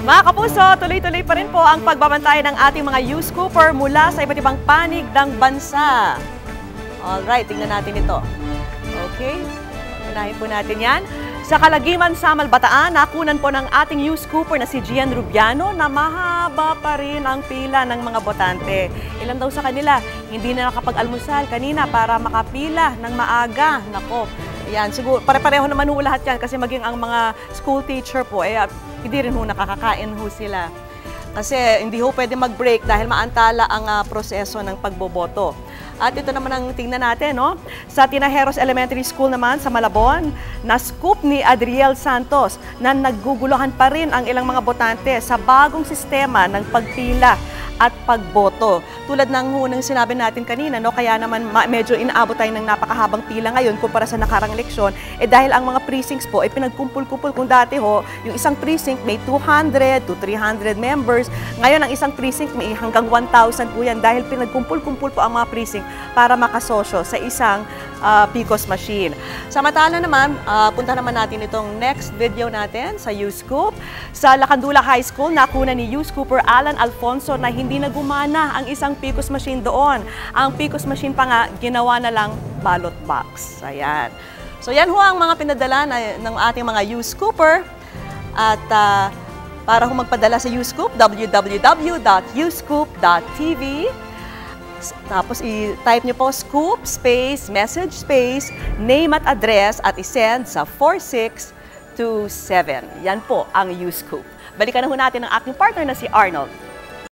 Mga kapuso, tuloy-tuloy pa rin po ang pagbabantay ng ating mga U-Scooper mula sa iba't ibang panig ng bansa. Alright, tingnan natin ito. Okay, unahin po natin yan. Sa Calaguiman, Samal, Bataan, nakunan po ng ating U-Scooper na si Gian Rubiano na mahaba pa rin ang pila ng mga botante. Ilan daw sa kanila, hindi na nakapag-almusal kanina para makapila ng maaga. Nako, yan, siguro, pare-pareho naman ho lahat yan kasi maging ang mga school teacher po, hindi rin ho nakakakain ho sila. Kasi hindi ho pwede mag-break dahil maantala ang proseso ng pagboboto. At ito naman ang tingnan natin, no? Sa Tinajeros Elementary School naman sa Malabon, na-scoop ni Adriel Santos na nagguguluhan pa rin ang ilang mga botante sa bagong sistema ng pagpila at pagboto. Tulad ng hunang sinabi natin kanina, no? Kaya naman medyo inaabot tayo ng napakahabang pila ngayon kumpara sa nakarang eleksyon, dahil ang mga precincts po ay pinagkumpul-kumpul. Kung dati ho, yung isang precinct may 200 to 300 members, ngayon ang isang precinct may hanggang 1,000 po yan dahil pinagkumpul-kumpul po ang mga precinct para makasosyo sa isang PCOS machine. Samantala naman, punta naman natin itong next video natin sa U-Scoop. Sa Lacandula High School, nakuna ni U-Scooper Alan Alfonso na hindi na gumana ang isang PCOS machine doon. Ang PCOS machine pa nga, ginawa na lang ballot box. Ayan. So yan ho ang mga pinadala ng ating mga U-Scooper. At para ho magpadala sa U-Scoop, www.uscoop.tv. Tapos i-type nyo po scoop space, message space, name at address at isend sa 4627. Yan po ang U-Scoop. Balikan na ho natin ang aking partner na si Arnold.